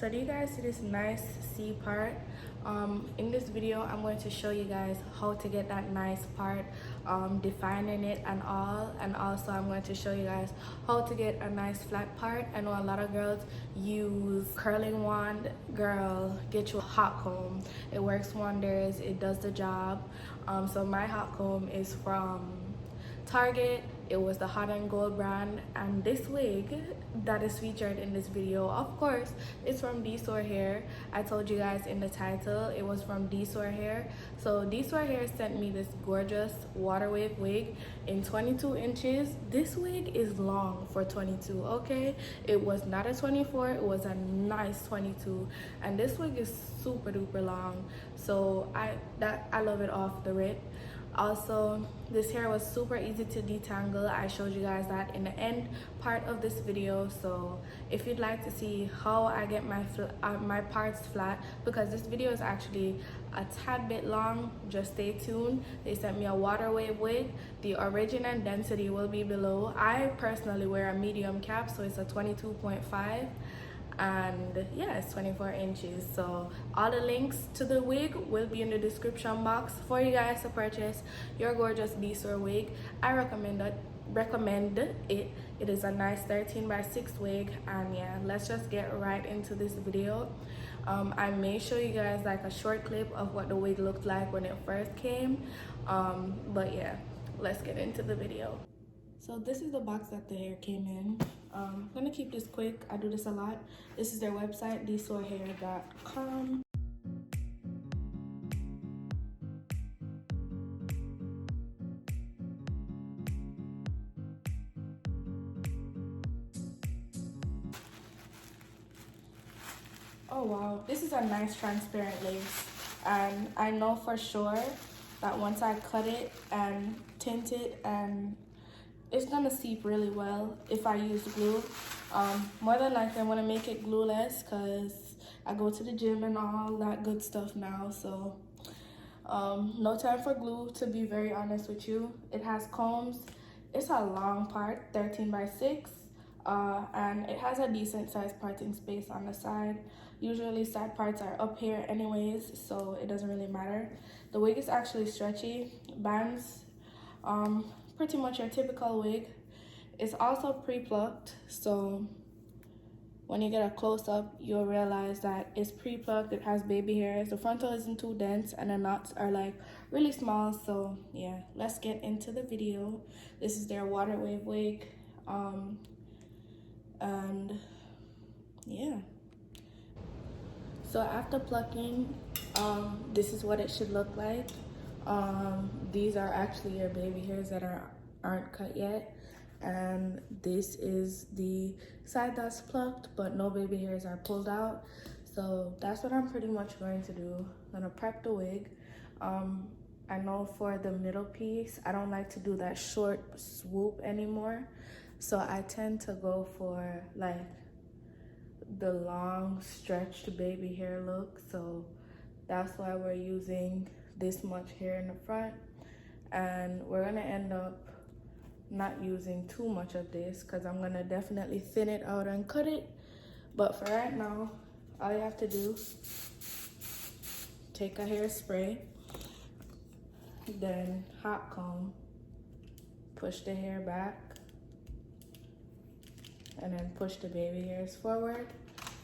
So do you guys see this nice C part? In this video I'm going to show you guys how to get that nice part, defining it and all, and also I'm going to show you guys how to get a nice flat part. I know a lot of girls use curling wand. Girl, get you a hot comb. It works wonders, it does the job. So my hot comb is from Target. It was the Hot and Gold brand, and this wig that is featured in this video, of course, is from Dsoar Hair. I told you guys in the title it was from Dsoar Hair. So Dsoar Hair sent me this gorgeous water wave wig in 22 inches. This wig is long for 22, okay? It was not a 24, it was a nice 22, and this wig is super duper long. So I love it off the rip. Also, this hair was super easy to detangle. I showed you guys that in the end part of this video. So if you'd like to see how I get my parts flat, because this video is actually a tad bit long, just stay tuned. They sent me a water wave wig. The origin and density will be below. I personally wear a medium cap, so it's a 22.5. And yeah, it's 24 inches. So all the links to the wig will be in the description box for you guys to purchase your gorgeous Dsoar wig. I recommend it. It is a nice 13x6 wig, and yeah, let's just get right into this video. I may show you guys like a short clip of what the wig looked like when it first came, but yeah, let's get into the video. So this is the box that the hair came in. I'm gonna keep this quick. I do this a lot. This is their website, dsoarhair.com. Oh wow, this is a nice transparent lace, and I know for sure that once I cut it and tint it, and it's gonna seep really well if I use glue. More than likely I'm gonna make it glueless because I go to the gym and all that good stuff now. So no time for glue, to be very honest with you. It has combs. It's a long part, 13x6, and it has a decent sized parting space on the side. Usually side parts are up here anyways, so it doesn't really matter. The wig is actually stretchy. Bands, pretty much your typical wig. It's also pre-plucked, so when you get a close-up you'll realize that it's pre-plucked. It has baby hairs. The frontal isn't too dense and the knots are like really small. So yeah, let's get into the video. This is their water wave wig, and yeah, so after plucking, this is what it should look like. These are actually your baby hairs that aren't cut yet, and this is the side that's plucked but no baby hairs are pulled out. So that's what I'm pretty much going to do. I'm gonna prep the wig. I know for the middle piece I don't like to do that short swoop anymore, so I tend to go for like the long stretched baby hair look. So that's why we're using this much hair in the front, and we're gonna end up not using too much of this because I'm gonna definitely thin it out and cut it. But for right now, all you have to do, take a hairspray, then hot comb, push the hair back, and then push the baby hairs forward,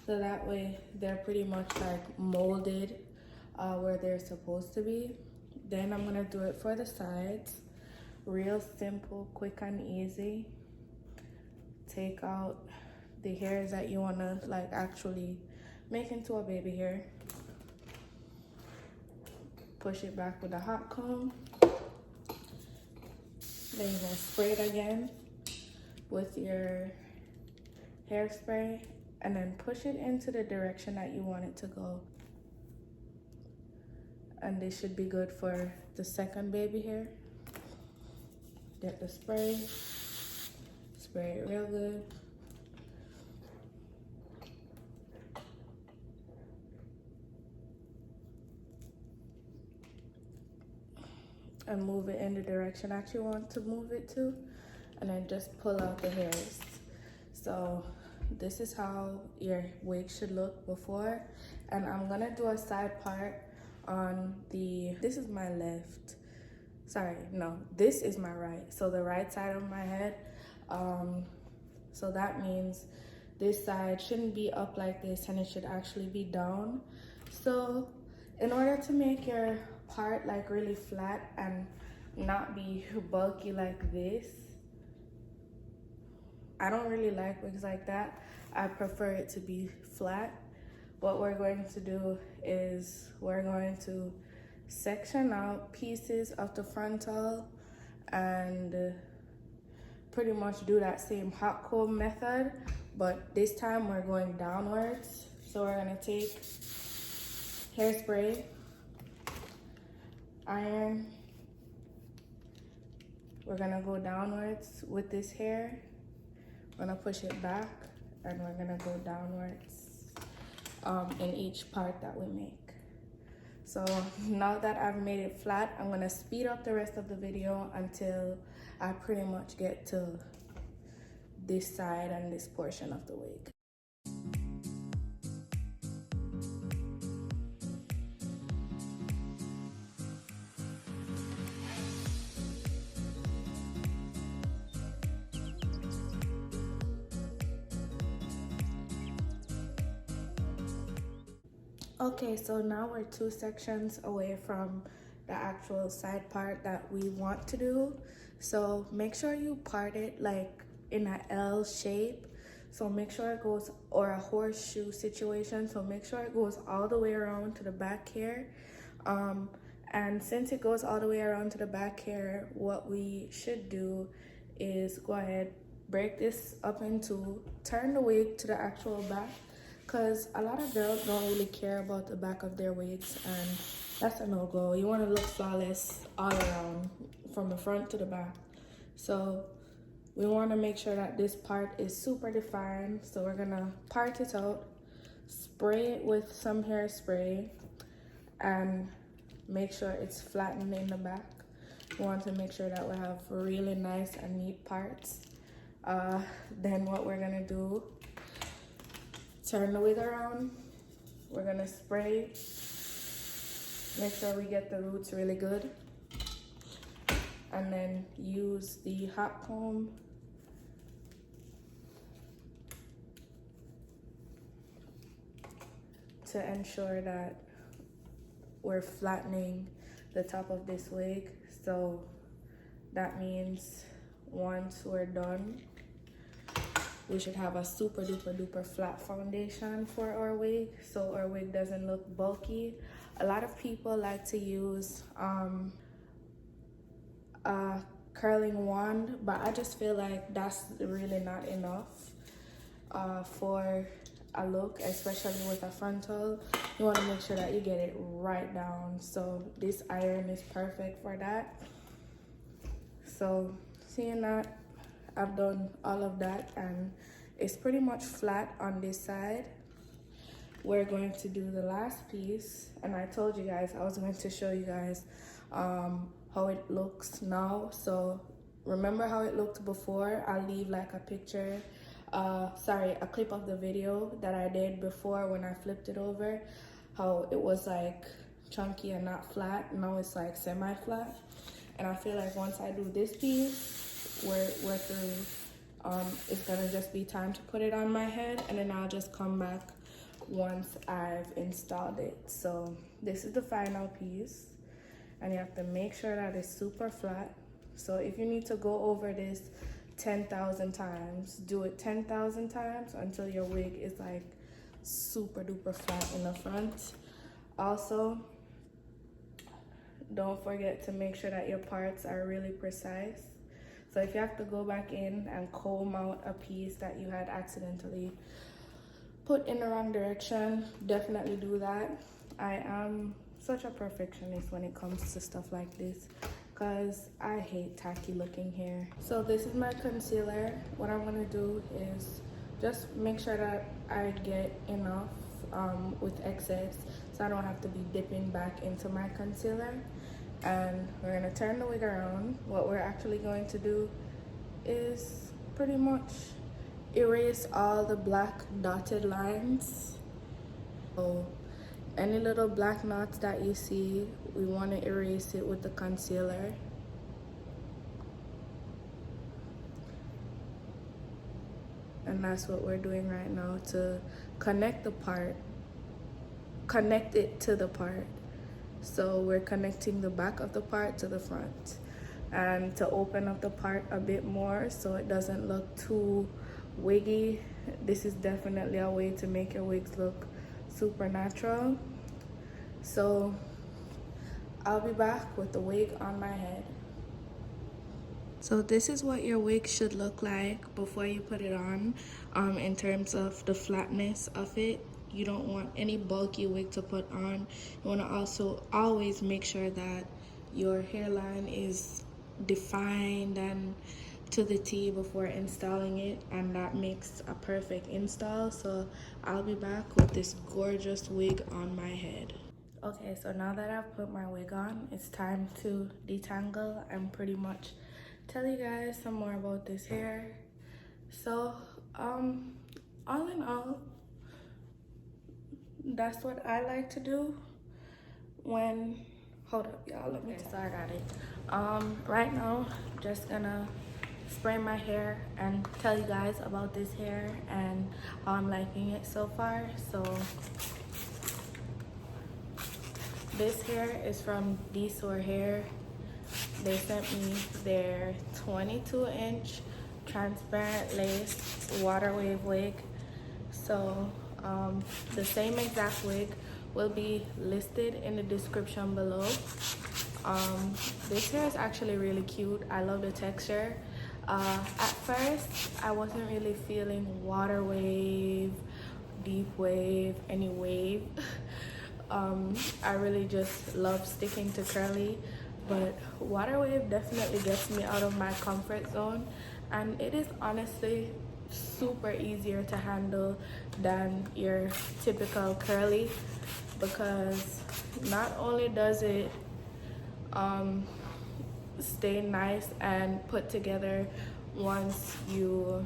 so that way they're pretty much like molded where they're supposed to be. Then I'm gonna do it for the sides. Real simple, quick and easy. Take out the hairs that you wanna like actually make into a baby hair. Push it back with a hot comb. Then you're gonna spray it again with your hairspray, and then push it into the direction that you want it to go. And this should be good for the second baby hair. Get the spray, spray it real good. And move it in the direction that you want to move it to, and then just pull out the hairs. So this is how your wig should look before. And I'm gonna do a side part on the, this is my left, sorry, no, this is my right, so the right side of my head. So that means this side shouldn't be up like this, and it should actually be down. So in order to make your part like really flat and not be bulky like this, I don't really like wigs like that. I prefer it to be flat. What we're going to do is we're going to section out pieces of the frontal and pretty much do that same hot comb method, but this time we're going downwards. So we're gonna take hairspray, iron, we're gonna go downwards with this hair. We're gonna push it back and we're gonna go downwards in each part that we make. So now that I've made it flat, I'm gonna speed up the rest of the video until I pretty much get to this side and this portion of the wig. Okay, so now we're 2 sections away from the actual side part that we want to do. So make sure you part it like in an L shape. So make sure it goes, or a horseshoe situation. So make sure it goes all the way around to the back hair. And since it goes all the way around to the back hair, what we should do is go ahead, break this up in 2, turn the wig to the actual back, because a lot of girls don't really care about the back of their wigs, and that's a no-go. You want to look flawless all around from the front to the back. So we want to make sure that this part is super defined. So we're gonna part it out, spray it with some hairspray, and make sure it's flattened in the back. We want to make sure that we have really nice and neat parts. Then what we're gonna do, turn the wig around, we're gonna spray, make sure we get the roots really good, and then use the hot comb to ensure that we're flattening the top of this wig. So that means once we're done, we should have a super duper duper flat foundation for our wig, so our wig doesn't look bulky. A lot of people like to use a curling wand, but I just feel like that's really not enough for a look, especially with a frontal. You want to make sure that you get it right down. So this iron is perfect for that. So seeing that I've done all of that and it's pretty much flat on this side, we're going to do the last piece. And I told you guys I was going to show you guys how it looks now. So remember how it looked before? I'll leave like a picture, a clip of the video that I did before when I flipped it over, how it was like chunky and not flat. Now it's like semi-flat. And I feel like once I do this piece, we're through. It's gonna just be time to put it on my head, and then I'll just come back once I've installed it. So this is the final piece, and you have to make sure that it's super flat. So if you need to go over this 10,000 times, do it 10,000 times until your wig is like super duper flat in the front. Also, don't forget to make sure that your parts are really precise. So if you have to go back in and comb out a piece that you had accidentally put in the wrong direction, definitely do that. I am such a perfectionist when it comes to stuff like this, because I hate tacky looking hair. So this is my concealer. What I'm gonna do is just make sure that I get enough with excess, so I don't have to be dipping back into my concealer. And we're gonna turn the wig around. What we're actually going to do is pretty much erase all the black dotted lines. So any little black knots that you see, we want to erase it with the concealer. And that's what we're doing right now to connect the part, connect it to the part. So we're connecting the back of the part to the front, and to open up the part a bit more so it doesn't look too wiggy. This is definitely a way to make your wigs look super natural. So I'll be back with the wig on my head. So this is what your wig should look like before you put it on, in terms of the flatness of it. You don't want any bulky wig to put on. You want to also always make sure that your hairline is defined and to the T before installing it, and that makes a perfect install. So I'll be back with this gorgeous wig on my head. Okay, so now that I've put my wig on, it's time to detangle and pretty much tell you guys some more about this hair. So all in all, that's what I like to do when, hold up y'all, let me start at it. Right now, just gonna spray my hair and tell you guys about this hair and how I'm liking it so far. So this hair is from Dsoar hair. They sent me their 22-inch transparent lace water wave wig. So the same exact wig will be listed in the description below. This hair is actually really cute. I love the texture. At first, I wasn't really feeling water wave, deep wave, any wave. I really just love sticking to curly, but water wave definitely gets me out of my comfort zone, and it is honestly super easier to handle than your typical curly, because not only does it stay nice and put together once you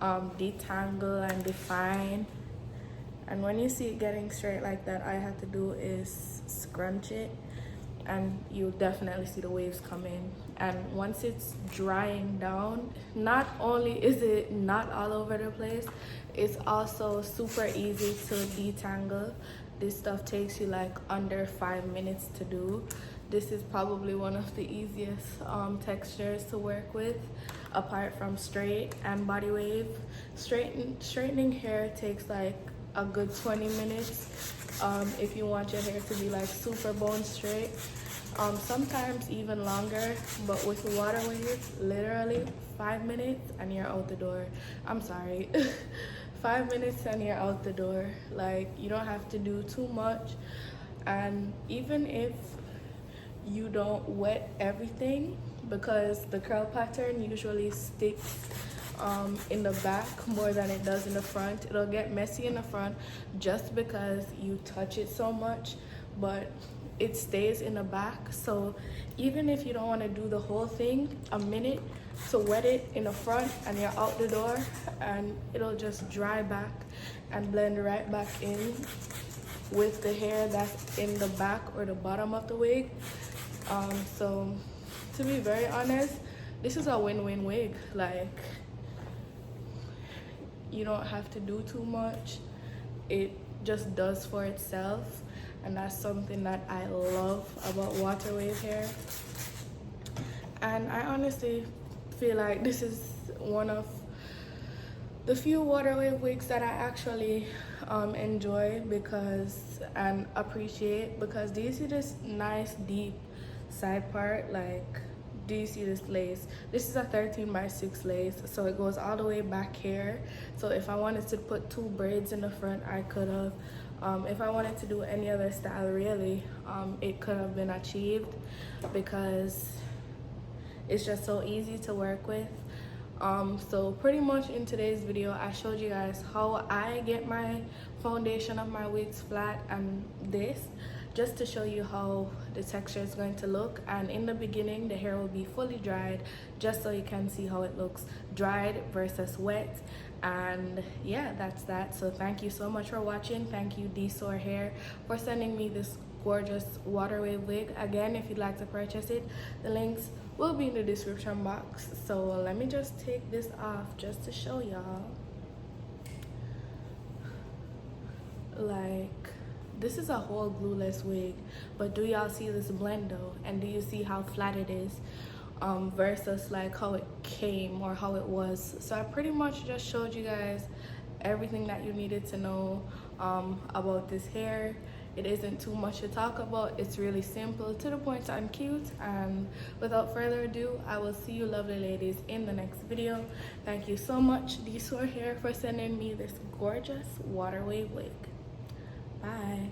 detangle and define, and when you see it getting straight like that, all I have to do is scrunch it and you'll definitely see the waves come in. And once it's drying down, not only is it not all over the place, it's also super easy to detangle. This stuff takes you like under 5 minutes to do. This is probably one of the easiest textures to work with, apart from straight and body wave. Straightening hair takes like a good 20 minutes if you want your hair to be like super bone straight. Sometimes even longer, but with water wave, literally 5 minutes and you're out the door. I'm sorry. 5 minutes and you're out the door. Like, you don't have to do too much. And even if you don't wet everything, because the curl pattern usually sticks in the back more than it does in the front. It'll get messy in the front just because you touch it so much, but it stays in the back. So even if you don't want to do the whole thing, a minute to wet it in the front and you're out the door, and it'll just dry back and blend right back in with the hair that's in the back or the bottom of the wig. So to be very honest, this is a win-win wig. Like, you don't have to do too much. It just does for itself, and that's something that I love about water wave hair. And I honestly feel like this is one of the few water wave wigs that I actually enjoy and appreciate, because do you see this nice deep side part? Like, do you see this lace? This is a 13x6 lace, so it goes all the way back here. So if I wanted to put 2 braids in the front, I could have. If I wanted to do any other style, really, it could have been achieved, because it's just so easy to work with. So pretty much in today's video, I showed you guys how I get my foundation of my wigs flat, and this just to show you how the texture is going to look. And in the beginning the hair will be fully dried, just so you can see how it looks dried versus wet. And yeah, that's that. So thank you so much for watching. Thank you Dsoar Hair for sending me this gorgeous water wave wig. Again, if you'd like to purchase it, the links will be in the description box. So let me just take this off just to show y'all. Like, this is a whole glueless wig, but do y'all see this blend though? And do you see how flat it is versus like how it came or how it was? So I pretty much just showed you guys everything that you needed to know about this hair. It isn't too much to talk about. It's really simple, to the point, and cute. And without further ado, I will see you lovely ladies in the next video. Thank you so much Dsoar Hair for sending me this gorgeous water wave wig. Bye.